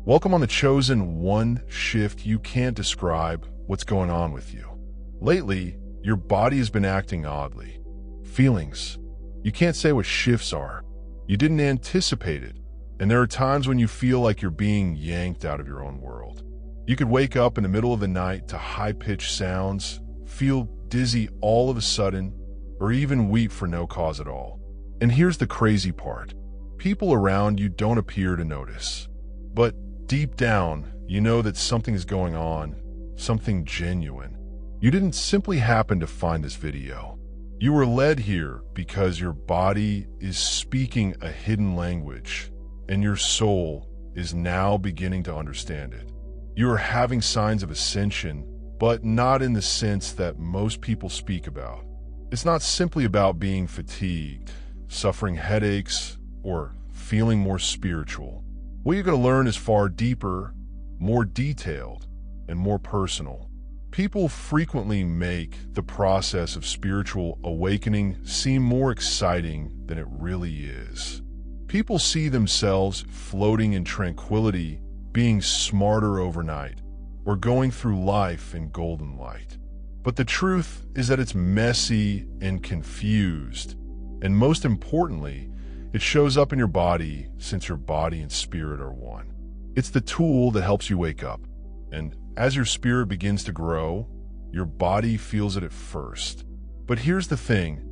Welcome on the chosen one shift you can't describe what's going on with you. Lately, your body has been acting oddly. Feelings. You can't say what shifts are. You didn't anticipate it, and there are times when you feel like you're being yanked out of your own world. You could wake up in the middle of the night to high-pitched sounds, feel dizzy all of a sudden, or even weep for no cause at all. And here's the crazy part. People around you don't appear to notice. But deep down, you know that something is going on, something genuine. You didn't simply happen to find this video. You were led here because your body is speaking a hidden language, and your soul is now beginning to understand it. You are having signs of ascension, but not in the sense that most people speak about. It's not simply about being fatigued, suffering headaches, or feeling more spiritual. What you're going to learn is far deeper, more detailed, and more personal. People frequently make the process of spiritual awakening seem more exciting than it really is. People see themselves floating in tranquility, being smarter overnight, or going through life in golden light. But the truth is that it's messy and confused, and most importantly, it shows up in your body since your body and spirit are one. It's the tool that helps you wake up, and as your spirit begins to grow, your body feels it at first. But here's the thing.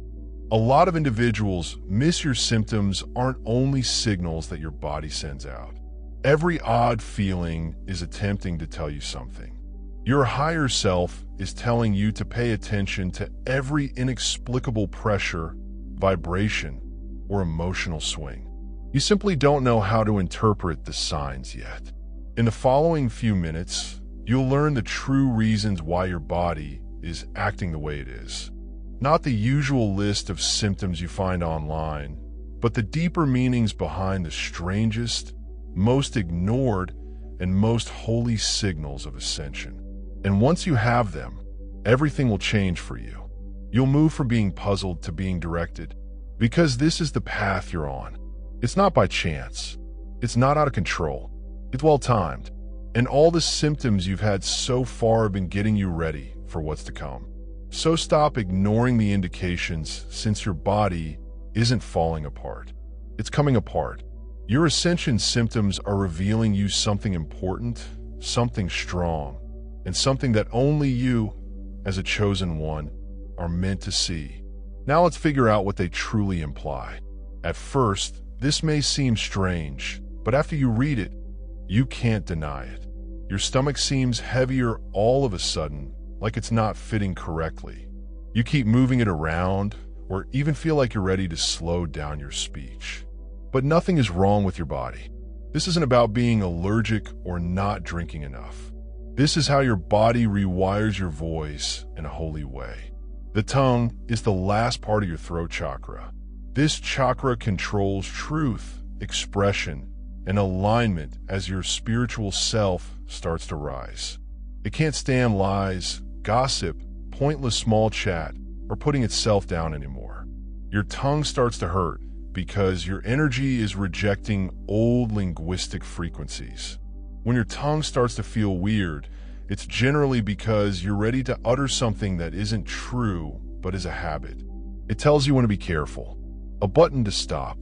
A lot of individuals miss your symptoms aren't only signals that your body sends out. Every odd feeling is attempting to tell you something. Your higher self is telling you to pay attention to every inexplicable pressure, vibration, or emotional swing. You simply don't know how to interpret the signs yet. In the following few minutes, you'll learn the true reasons why your body is acting the way it is. Not the usual list of symptoms you find online, but the deeper meanings behind the strangest, most ignored, and most holy signals of ascension. And once you have them, everything will change for you. You'll move from being puzzled to being directed, because this is the path you're on. It's not by chance. It's not out of control. It's well-timed. And all the symptoms you've had so far have been getting you ready for what's to come. So stop ignoring the indications, since your body isn't falling apart. It's coming apart. Your ascension symptoms are revealing you something important, something strong, and something that only you, as a chosen one, are meant to see. Now let's figure out what they truly imply. At first, this may seem strange, but after you read it, you can't deny it. Your stomach seems heavier all of a sudden, like it's not fitting correctly. You keep moving it around, or even feel like you're ready to slow down your speech. But nothing is wrong with your body. This isn't about being allergic or not drinking enough. This is how your body rewires your voice in a holy way. The tongue is the last part of your throat chakra. This chakra controls truth, expression, and alignment as your spiritual self starts to rise. It can't stand lies, gossip, pointless small chat, or putting itself down anymore. Your tongue starts to hurt because your energy is rejecting old linguistic frequencies. When your tongue starts to feel weird, it's generally because you're ready to utter something that isn't true, but is a habit. It tells you when to be careful, a button to stop.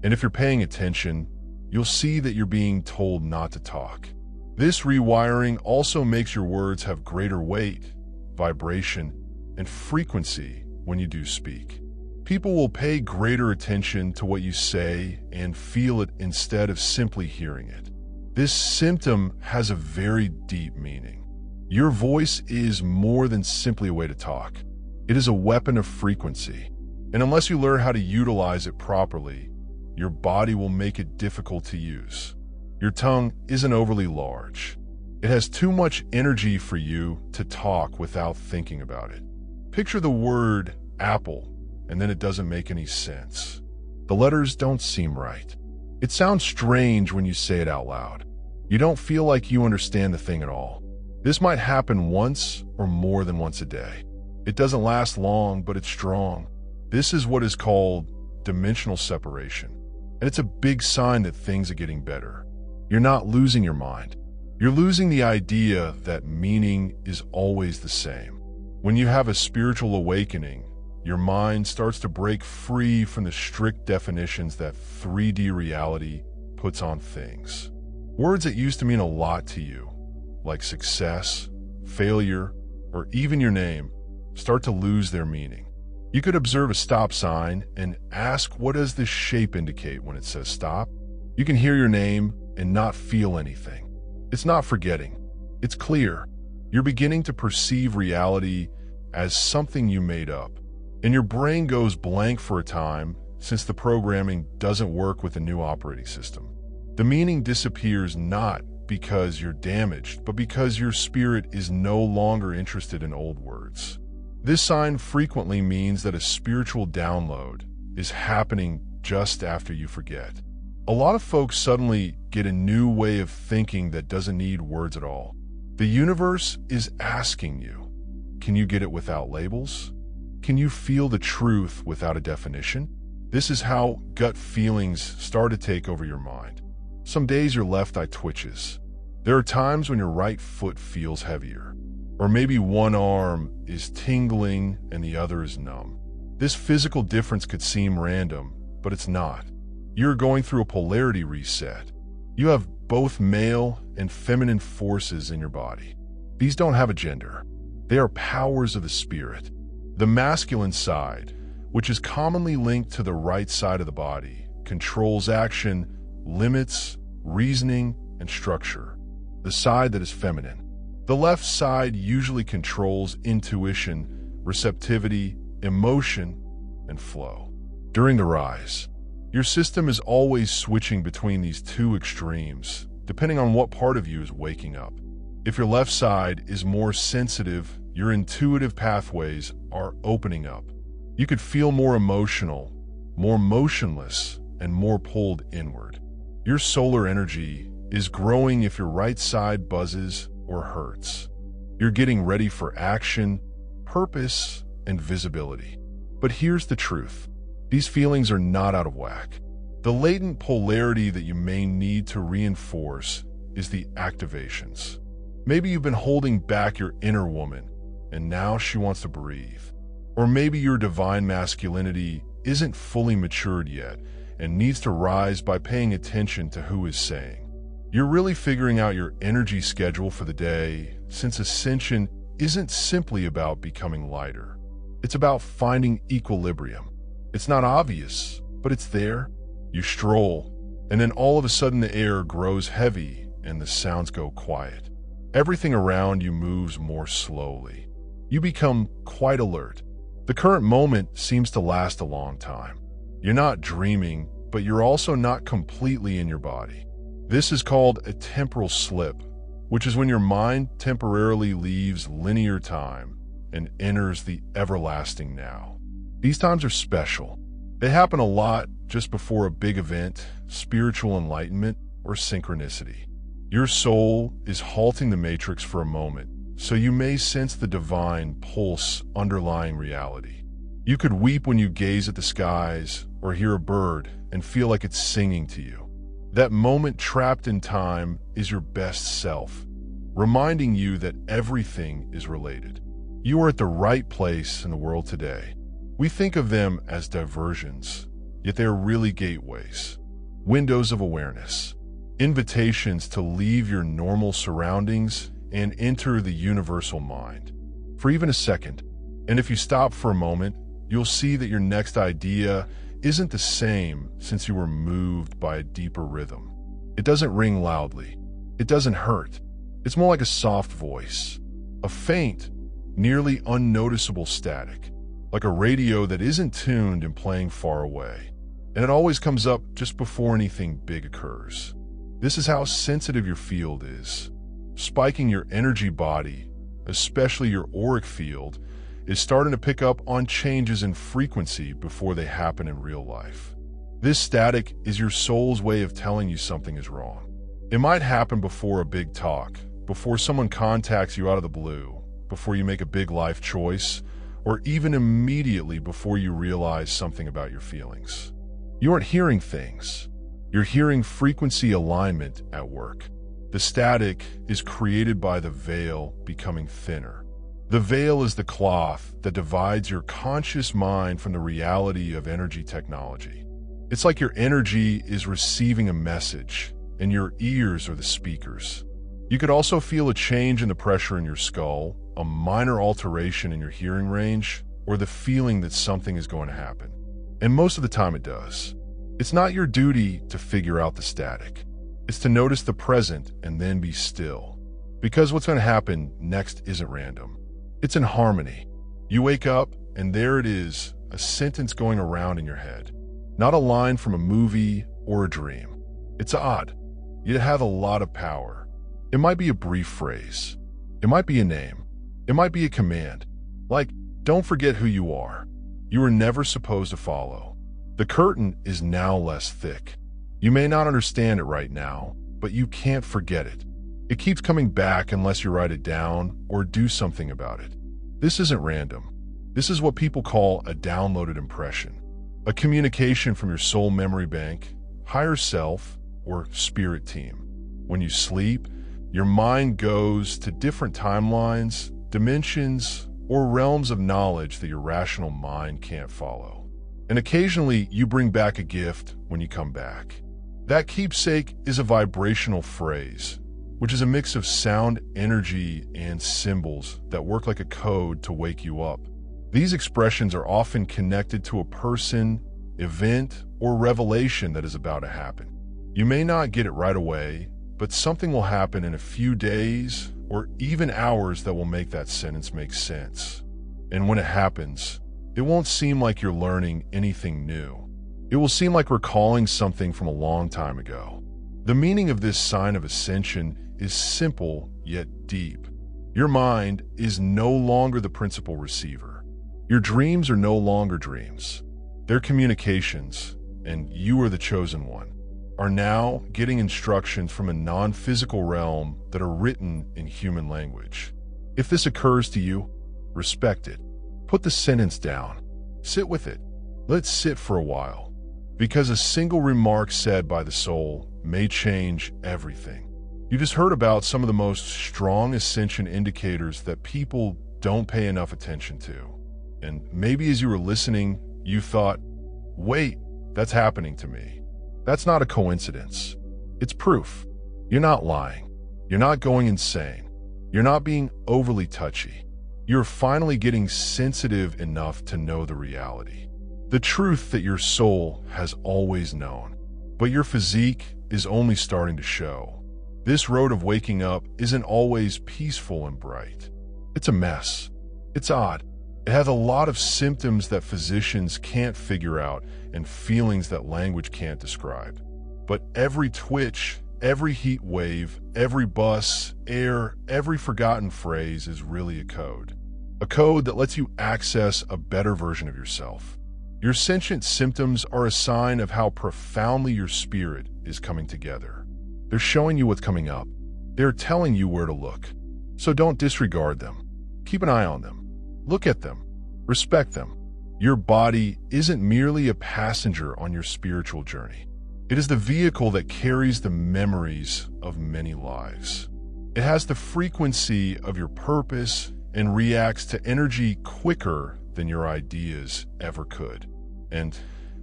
And if you're paying attention, you'll see that you're being told not to talk. This rewiring also makes your words have greater weight, vibration, and frequency when you do speak. People will pay greater attention to what you say and feel it instead of simply hearing it. This symptom has a very deep meaning. Your voice is more than simply a way to talk. It is a weapon of frequency. And unless you learn how to utilize it properly, your body will make it difficult to use. Your tongue isn't overly large. It has too much energy for you to talk without thinking about it. Picture the word apple, and then it doesn't make any sense. The letters don't seem right. It sounds strange when you say it out loud. You don't feel like you understand the thing at all. This might happen once or more than once a day. It doesn't last long, but it's strong. This is what is called dimensional separation, and it's a big sign that things are getting better. You're not losing your mind. You're losing the idea that meaning is always the same. When you have a spiritual awakening, your mind starts to break free from the strict definitions that 3D reality puts on things. Words that used to mean a lot to you, like success, failure, or even your name, start to lose their meaning. You could observe a stop sign and ask, what does this shape indicate when it says stop? You can hear your name and not feel anything. It's not forgetting. It's clear. You're beginning to perceive reality as something you made up, and your brain goes blank for a time since the programming doesn't work with the new operating system. The meaning disappears not because you're damaged, but because your spirit is no longer interested in old words. This sign frequently means that a spiritual download is happening just after you forget. A lot of folks suddenly get a new way of thinking that doesn't need words at all. The universe is asking you, can you get it without labels? Can you feel the truth without a definition? This is how gut feelings start to take over your mind. Some days your left eye twitches. There are times when your right foot feels heavier. Or maybe one arm is tingling and the other is numb. This physical difference could seem random, but it's not. You're going through a polarity reset. You have both male and feminine forces in your body. These don't have a gender. They are powers of the spirit. The masculine side, which is commonly linked to the right side of the body, controls action, limits, reasoning, and structure. The side that is feminine. The left side usually controls intuition, receptivity, emotion, and flow. During the rise, your system is always switching between these two extremes, depending on what part of you is waking up. If your left side is more sensitive, your intuitive pathways are opening up. You could feel more emotional, more motionless, and more pulled inward. Your solar energy is growing if your right side buzzes or hurts. You're getting ready for action, purpose, and visibility. But here's the truth. These feelings are not out of whack. The latent polarity that you may need to reinforce is the activations. Maybe you've been holding back your inner woman, and now she wants to breathe. Or maybe your divine masculinity isn't fully matured yet and needs to rise by paying attention to who is saying. You're really figuring out your energy schedule for the day, since Ascension isn't simply about becoming lighter. It's about finding equilibrium. It's not obvious, but it's there. You stroll, and then all of a sudden the air grows heavy and the sounds go quiet. Everything around you moves more slowly. You become quite alert. The current moment seems to last a long time. You're not dreaming, but you're also not completely in your body. This is called a temporal slip, which is when your mind temporarily leaves linear time and enters the everlasting now. These times are special. They happen a lot just before a big event, spiritual enlightenment, or synchronicity. Your soul is halting the matrix for a moment, so you may sense the divine pulse underlying reality. You could weep when you gaze at the skies or hear a bird and feel like it's singing to you. That moment trapped in time is your best self, reminding you that everything is related. You are at the right place in the world today. We think of them as diversions, yet they are really gateways, windows of awareness, invitations to leave your normal surroundings and enter the universal mind for even a second. And if you stop for a moment, you'll see that your next idea isn't the same since you were moved by a deeper rhythm. It doesn't ring loudly. It doesn't hurt. It's more like a soft voice, a faint, nearly unnoticeable static, like a radio that isn't tuned and playing far away. And it always comes up just before anything big occurs. This is how sensitive your field is. Spiking your energy body, especially your auric field, is starting to pick up on changes in frequency before they happen in real life. This static is your soul's way of telling you something is wrong. It might happen before a big talk, before someone contacts you out of the blue, before you make a big life choice, or even immediately before you realize something about your feelings. You aren't hearing things. You're hearing frequency alignment at work. The static is created by the veil becoming thinner. The veil is the cloth that divides your conscious mind from the reality of energy technology. It's like your energy is receiving a message, and your ears are the speakers. You could also feel a change in the pressure in your skull, a minor alteration in your hearing range, or the feeling that something is going to happen. And most of the time it does. It's not your duty to figure out the static. It's to notice the present and then be still. Because what's going to happen next isn't random. It's in harmony. You wake up, and there it is, a sentence going around in your head. Not a line from a movie or a dream. It's odd. Yet it has a lot of power. It might be a brief phrase. It might be a name. It might be a command. Like, don't forget who you are. You were never supposed to follow. The curtain is now less thick. You may not understand it right now, but you can't forget it. It keeps coming back unless you write it down or do something about it. This isn't random. This is what people call a downloaded impression, a communication from your soul memory bank, higher self, or spirit team. When you sleep, your mind goes to different timelines, dimensions, or realms of knowledge that your rational mind can't follow. And occasionally, you bring back a gift when you come back. That keepsake is a vibrational phrase, which is a mix of sound, energy, and symbols that work like a code to wake you up. These expressions are often connected to a person, event, or revelation that is about to happen. You may not get it right away, but something will happen in a few days or even hours that will make that sentence make sense. And when it happens, it won't seem like you're learning anything new. It will seem like recalling something from a long time ago. The meaning of this sign of ascension is simple yet deep. Your mind is no longer the principal receiver. Your dreams are no longer dreams. They're communications, and you are the chosen one, are now getting instructions from a non-physical realm that are written in human language. If this occurs to you, respect it. Put the sentence down. Sit with it. Let it sit for a while. Because a single remark said by the soul may change everything. You just heard about some of the most strong ascension indicators that people don't pay enough attention to. And maybe as you were listening, you thought, wait, that's happening to me. That's not a coincidence. It's proof. You're not lying. You're not going insane. You're not being overly touchy. You're finally getting sensitive enough to know the reality. The truth that your soul has always known. But your physique is only starting to show. This road of waking up isn't always peaceful and bright. It's a mess. It's odd. It has a lot of symptoms that physicians can't figure out and feelings that language can't describe. But every twitch, every heat wave, every bus, air, every forgotten phrase is really a code. A code that lets you access a better version of yourself. Your sentient symptoms are a sign of how profoundly your spirit is coming together. They're showing you what's coming up. They're telling you where to look. So don't disregard them. Keep an eye on them. Look at them. Respect them. Your body isn't merely a passenger on your spiritual journey. It is the vehicle that carries the memories of many lives. It has the frequency of your purpose and reacts to energy quicker than your ideas ever could. And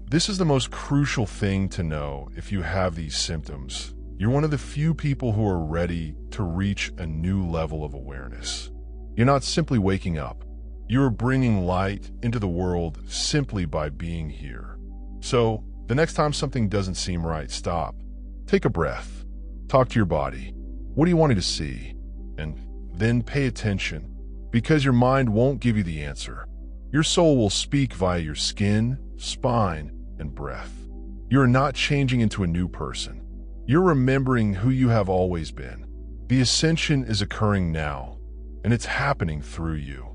this is the most crucial thing to know if you have these symptoms. You're one of the few people who are ready to reach a new level of awareness. You're not simply waking up. You are bringing light into the world simply by being here. So, the next time something doesn't seem right, stop. Take a breath. Talk to your body. What do you want to see? And then pay attention, because your mind won't give you the answer. Your soul will speak via your skin, spine, and breath. You are not changing into a new person. You're remembering who you have always been. The ascension is occurring now, and it's happening through you.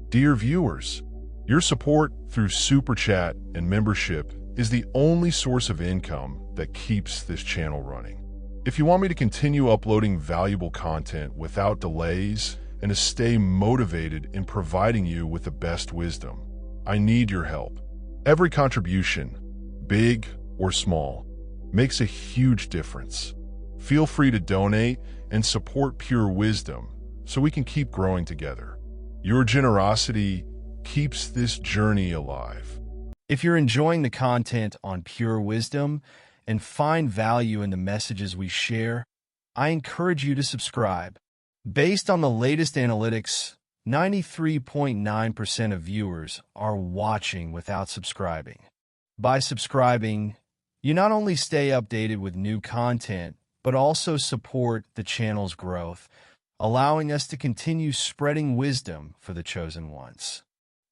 Dear viewers, your support through Super Chat and membership is the only source of income that keeps this channel running. If you want me to continue uploading valuable content without delays and to stay motivated in providing you with the best wisdom, I need your help. Every contribution, big or small, makes a huge difference. Feel free to donate and support Pure Wisdom so we can keep growing together. Your generosity keeps this journey alive. If you're enjoying the content on Pure Wisdom and find value in the messages we share, I encourage you to subscribe. Based on the latest analytics, 93.9% of viewers are watching without subscribing. By subscribing, you not only stay updated with new content, but also support the channel's growth, allowing us to continue spreading wisdom for the chosen ones.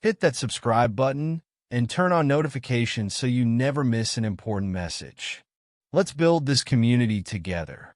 Hit that subscribe button and turn on notifications so you never miss an important message. Let's build this community together.